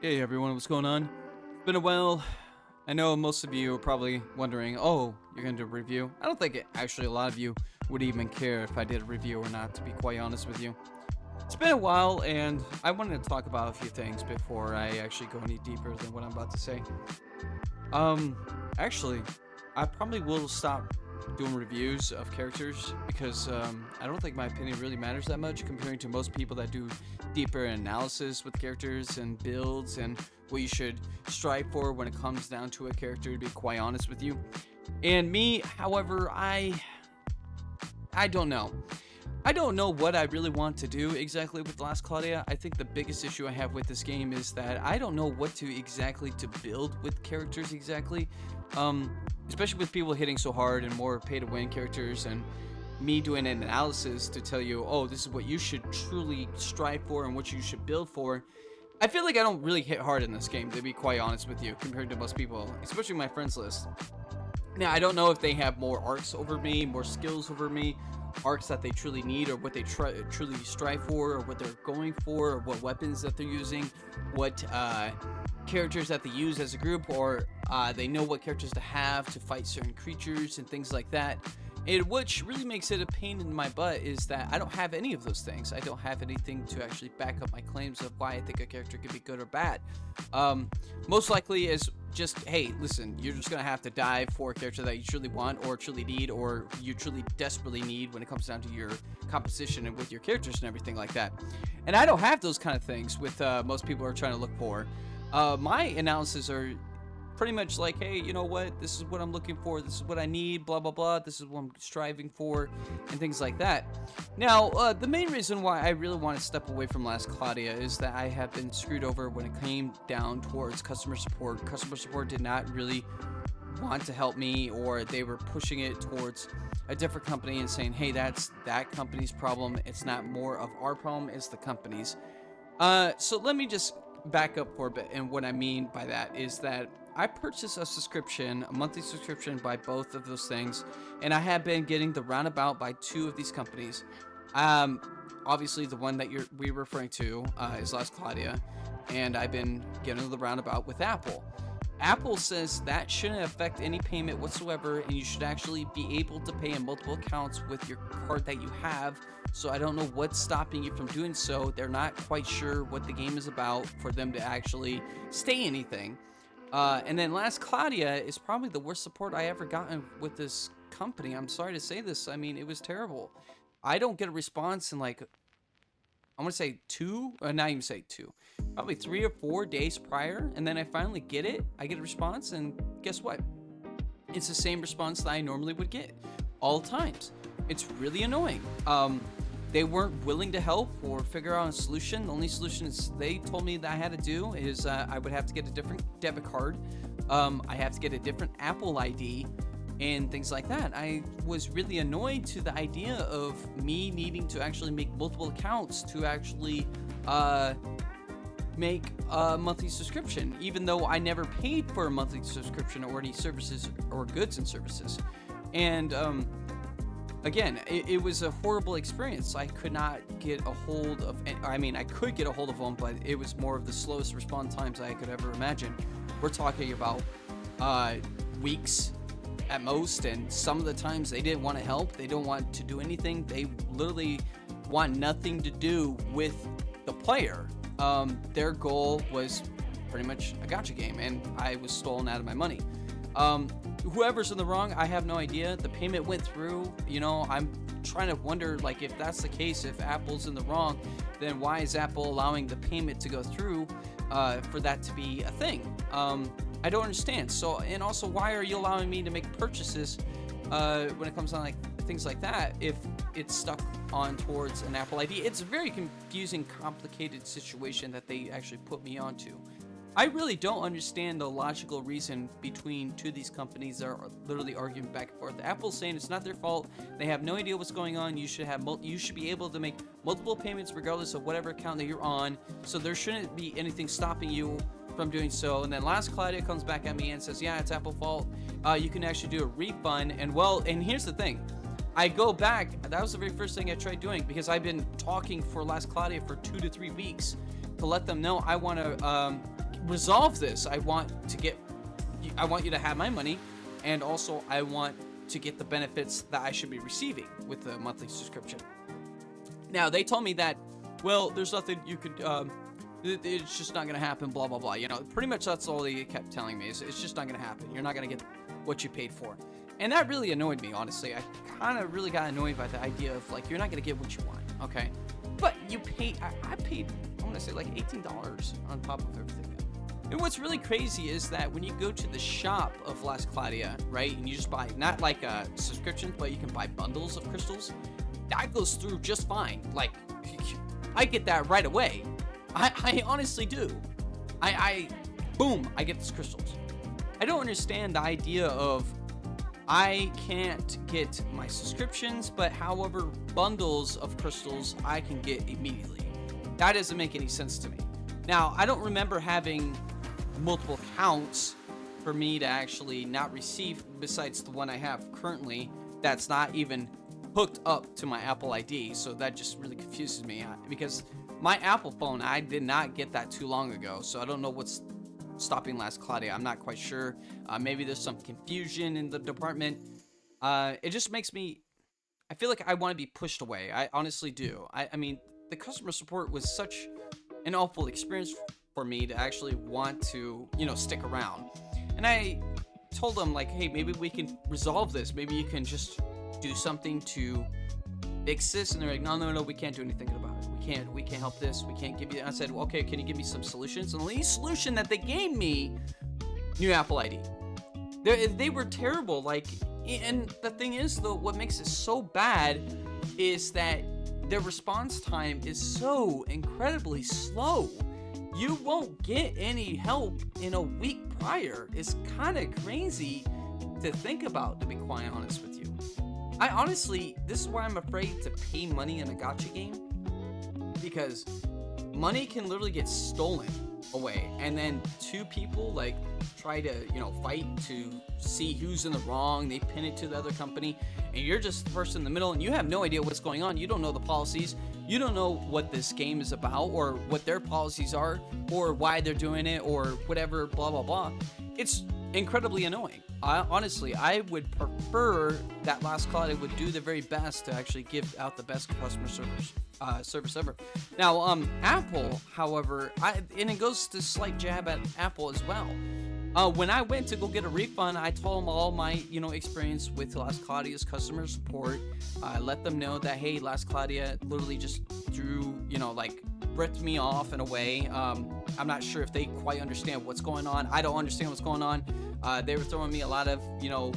Hey everyone, what's going on? It's been a while. I know most of you are probably wondering, oh, you're going to do a review? I don't think actually a lot of you would even care if I did a review or not, to be quite honest with you. It's been a while, and I wanted to talk about a few things before I actually go any deeper than what I'm about to say. Actually, I probably will stop doing reviews of characters because I don't think my opinion really matters that much comparing to most people that do deeper analysis with characters and builds and what you should strive for when it comes down to a character, to be quite honest with you. And me, however, I don't know. I don't know what I really want to do exactly with Last Cloudia. I think the biggest issue I have with this game is that I don't know what to build with characters exactly. Especially with people hitting so hard and more pay-to-win characters, and me doing an analysis to tell you, oh, this is what you should truly strive for and what you should build for. I feel like I don't really hit hard in this game, to be quite honest with you, compared to most people, especially my friends list. Now, I don't know if they have more arcs over me, more skills over me, arcs that they truly need, or what they truly strive for, or what they're going for, or what weapons that they're using, what characters that they use as a group, or they know what characters to have to fight certain creatures and things like that. And which really makes it a pain in my butt is that I don't have any of those things. I don't have anything to actually back up my claims of why I think a character could be good or bad. Most likely is just, hey, listen, you're just going to have to die for a character that you truly want or truly need or you truly desperately need when it comes down to your composition and with your characters and everything like that. And I don't have those kind of things with most people are trying to look for. My analysis are pretty much like, hey, you know what, this is what I'm looking for, this is what I need, blah blah blah, this is what I'm striving for, and things like that. Now, the main reason why I really want to step away from Last Cloudia is that I have been screwed over when it came down towards customer support. Customer support did not really want to help me, or they were pushing it towards a different company and saying, hey, that's that company's problem, it's not more of our problem, it's the company's. So let me just back up for a bit, and what I mean by that is that I purchased a monthly subscription by both of those things, and I have been getting the roundabout by two of these companies. Obviously, the one that we're referring to is Last Cloudia, and I've been getting the roundabout with Apple. Apple says that shouldn't affect any payment whatsoever, and you should actually be able to pay in multiple accounts with your card that you have. So I don't know what's stopping you from doing so. They're not quite sure what the game is about for them to actually say anything. And then Last Cloudia is probably the worst support I ever gotten with this company. I'm sorry to say this. I mean, it was terrible. I don't get a response in like, I'm going to say not even say two, probably 3 or 4 days prior. And then I finally get it. I get a response, and guess what? It's the same response that I normally would get all times. It's really annoying. They weren't willing to help or figure out a solution. The only solution is they told me that I had to do is I would have to get a different debit card. I have to get a different Apple ID and things like that. I was really annoyed to the idea of me needing to actually make multiple accounts to actually make a monthly subscription, even though I never paid for a monthly subscription or any services or goods and services. And again, it was a horrible experience. I could not get a hold of, I could get a hold of them, but it was more of the slowest response times I could ever imagine. We're talking about weeks at most, and some of the times they didn't want to help. They don't want to do anything. They literally want nothing to do with the player. Their goal was pretty much a gacha game, and I was stolen out of my money. Whoever's in the wrong, I have no idea. The payment went through. You know, I'm trying to wonder, like, if that's the case, if Apple's in the wrong, then why is Apple allowing the payment to go through for that to be a thing? I don't understand. So, and also, why are you allowing me to make purchases when it comes on like things like that if it's stuck on towards an Apple ID? It's a very confusing, complicated situation that they actually put me onto. I really don't understand the logical reason between two of these companies that are literally arguing back and forth. Apple's saying it's not their fault. They have no idea what's going on. You should be able to make multiple payments regardless of whatever account that you're on. So there shouldn't be anything stopping you from doing so. And then Last Cloudia comes back at me and says, yeah, it's Apple fault. You can actually do a refund. And here's the thing. I go back. That was the very first thing I tried doing because I've been talking for Last Cloudia for 2 to 3 weeks to let them know I want to resolve this. I want you to have my money, and also I want to get the benefits that I should be receiving with the monthly subscription. Now, they told me that, well, there's nothing you could, it's just not going to happen, blah, blah, blah. You know, pretty much that's all they kept telling me is it's just not going to happen. You're not going to get what you paid for. And that really annoyed me, honestly. I kind of really got annoyed by the idea of, like, you're not going to get what you want, okay? But you paid, I paid, I want to say, like, $18 on top of everything. And what's really crazy is that when you go to the shop of Last Cloudia, right, and you just buy, not like a subscription, but you can buy bundles of crystals, that goes through just fine. Like, I get that right away. I honestly do. Boom, I get these crystals. I don't understand the idea of I can't get my subscriptions, but however, bundles of crystals I can get immediately. That doesn't make any sense to me. Now, I don't remember having multiple accounts for me to actually not receive, besides the one I have currently that's not even hooked up to my Apple ID. So that just really confuses me, because my Apple phone, I did not get that too long ago, so I don't know what's stopping Last Cloudia. I'm not quite sure. Maybe there's some confusion in the department. It just makes me, I feel like I want to be pushed away. I honestly do. I mean, the customer support was such an awful experience for me to actually want to, you know, stick around. And I told them, like, hey, maybe we can resolve this. Maybe you can just do something to fix this. And they're like, no, we can't do anything about it. We can't help this. We can't give you. I said, well, okay, can you give me some solutions? And the only solution that they gave me, new Apple ID. They were terrible. Like, and the thing is, though, what makes it so bad is that their response time is so incredibly slow. You won't get any help in a week prior. It's kind of crazy to think about, to be quite honest with you. I honestly, this is why I'm afraid to pay money in a gacha game, because money can literally get stolen away, and then two people like try to, you know, fight to see who's in the wrong. They pin it to the other company, and you're just the person in the middle, and you have no idea what's going on. You don't know the policies. You don't know what this game is about, or what their policies are, or why they're doing it, or whatever, blah, blah, blah. It's incredibly annoying. Honestly, I would prefer that Last Cloudia would do the very best to actually give out the best customer service ever. Now, Apple, however, and it goes to slight jab at Apple as well. When I went to go get a refund, I told them all my, you know, experience with Last Claudia's customer support. I let them know that, hey, Last Cloudia literally just threw, you know, like, ripped me off in a way. I'm not sure if they quite understand what's going on. I don't understand what's going on. They were throwing me a lot of, you know,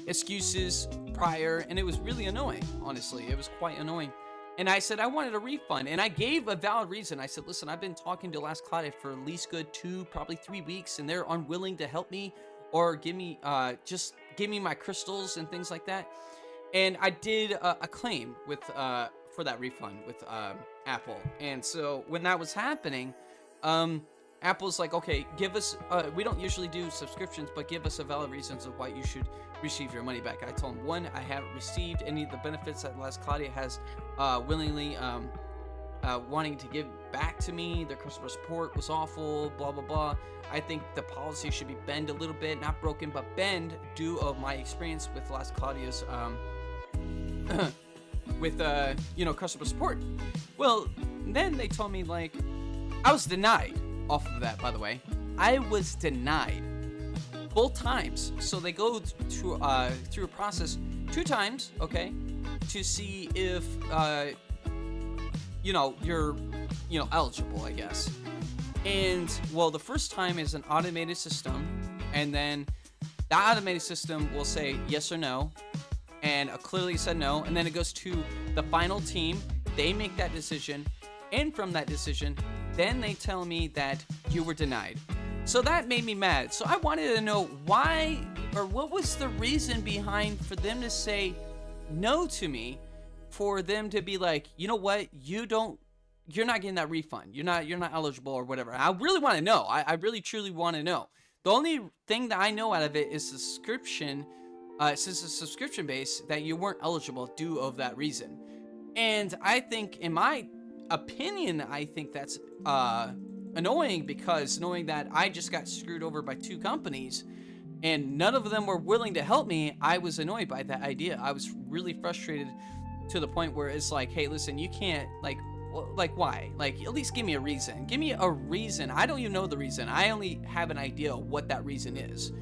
excuses prior, and it was really annoying, honestly. It was quite annoying. And I said I wanted a refund, and I gave a valid reason. I said, listen, I've been talking to Last Cloudia for at least good 2, probably 3 weeks, and they're unwilling to help me or give me, just give me my crystals and things like that. And I did a claim with, for that refund with Apple. And so when that was happening, Apple's like, okay, give us, we don't usually do subscriptions, but give us a valid reasons of why you should receive your money back. I told them, one, I haven't received any of the benefits that Last Cloudia has willingly wanting to give back to me. Their customer support was awful, blah, blah, blah. I think the policy should be bent a little bit, not broken, but bend due of my experience with Last Claudia's, with, you know, customer support. Well, then they told me, like, I was denied off of that, by the way. I was denied both times. So they go through a process 2 times, okay, to see if, you know, you're, you know, eligible, I guess. And, well, the first time is an automated system, and then that automated system will say yes or no, and clearly said no, and then it goes to the final team. They make that decision, and from that decision, then they tell me that you were denied. So that made me mad. So I wanted to know why, or what was the reason behind for them to say no to me, for them to be like, you know what, you're not getting that refund. You're not eligible or whatever. I really want to know. I really truly want to know. The only thing that I know out of it is the subscription. Since it's subscription based, that you weren't eligible due of that reason. And I think, in my opinion, I think that's annoying because knowing that I just got screwed over by 2 companies and none of them were willing to help me, I was annoyed by that idea. I was really frustrated to the point where it's like, hey, listen, you can't, like, why? Like, at least give me a reason. Give me a reason. I don't even know the reason. I only have an idea of what that reason is.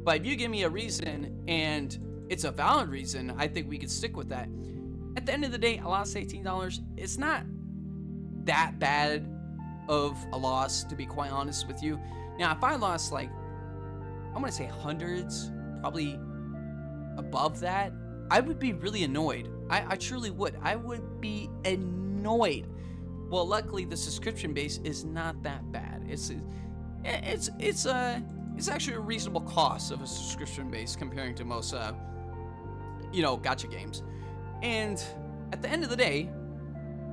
But if you give me a reason and it's a valid reason, I think we could stick with that. At the end of the day, I lost $18. It's not that bad of a loss, to be quite honest with you. Now, if I lost, like, I'm gonna say hundreds, probably above that, I would be really annoyed. I truly would. I would be annoyed. Well, luckily the subscription base is not that bad. It's actually a reasonable cost of a subscription base comparing to most gacha games. And at the end of the day,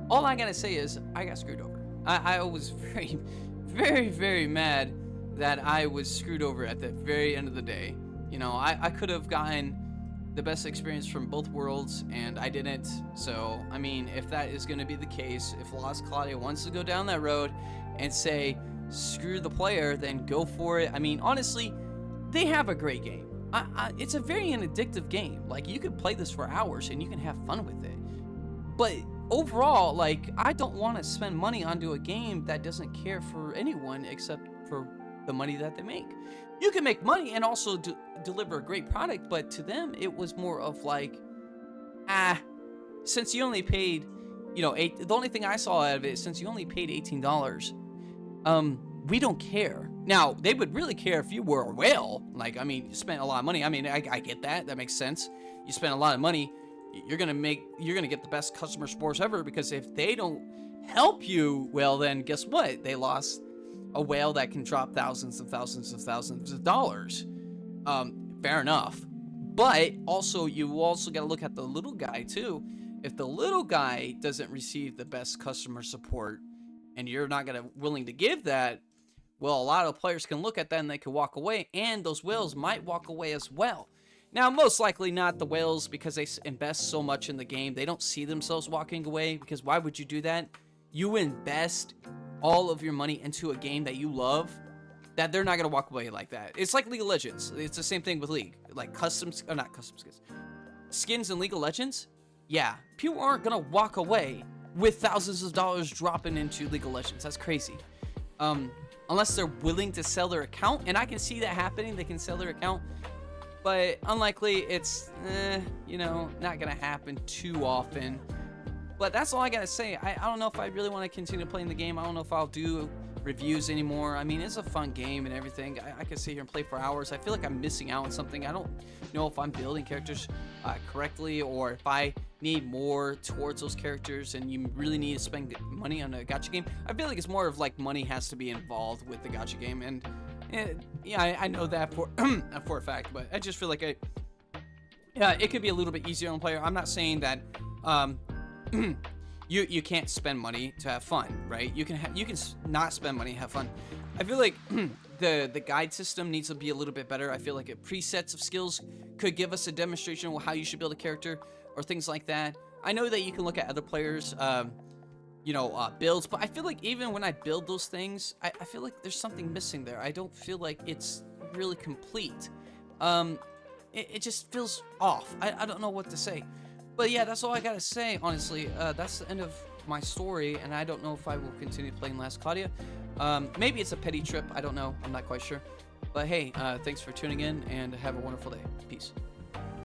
all I gotta say is I got screwed over. I was very, very, very mad that I was screwed over at the very end of the day. You know, I could have gotten the best experience from both worlds, and I didn't. So, I mean, if that is going to be the case, if Last Cloudia wants to go down that road and say, screw the player, then go for it. I mean, honestly, they have a great game. It's a very addictive game. Like, you could play this for hours and you can have fun with it. But overall, like, I don't want to spend money onto a game that doesn't care for anyone except for the money that they make. You can make money and also deliver a great product, but to them, it was more of like, since you only paid, the only thing I saw out of it, since you only paid $18, we don't care. Now, they would really care if you were a whale. Like, I mean, you spent a lot of money. I mean, I get that. That makes sense. You spent a lot of money. You're gonna get the best customer scores ever, because if they don't help you, well, then guess what? They lost a whale that can drop thousands and thousands of thousands of dollars. Fair enough. But also, you also got to look at the little guy too. If the little guy doesn't receive the best customer support and you're not willing to give that, well, a lot of players can look at that and they can walk away, and those whales might walk away as well. Now, most likely not the whales, because they invest so much in the game. They don't see themselves walking away, because why would you do that? You invest all of your money into a game that you love, that they're not going to walk away like that. It's like League of Legends. It's the same thing with League. Like not custom skins. Skins in League of Legends, yeah, people aren't going to walk away with thousands of dollars dropping into League of Legends. That's crazy. Unless they're willing to sell their account, and I can see that happening. They can sell their account, but unlikely. It's, not going to happen too often. But that's all I gotta say. I don't know if I really want to continue playing the game. I don't know if I'll do reviews anymore. I mean, it's a fun game and everything. I could sit here and play for hours. I feel like I'm missing out on something. I don't know if I'm building characters correctly, or if I need more towards those characters and you really need to spend money on a gacha game. I feel like it's more of like money has to be involved with the gacha game. And I know that for for a fact, but I just feel like it could be a little bit easier on player. I'm not saying that you can't spend money to have fun, right? You can not spend money and have fun. I feel like the guide system needs to be a little bit better. I feel like presets of skills could give us a demonstration of how you should build a character or things like that. I know that you can look at other players, builds, but I feel like even when I build those things, I feel like there's something missing there. I don't feel like it's really complete. It just feels off. I don't know what to say. But yeah, that's all I gotta say, honestly. That's the end of my story, and I don't know if I will continue playing Last Cloudia. Maybe it's a petty trip. I don't know. I'm not quite sure. But hey, thanks for tuning in, and have a wonderful day. Peace.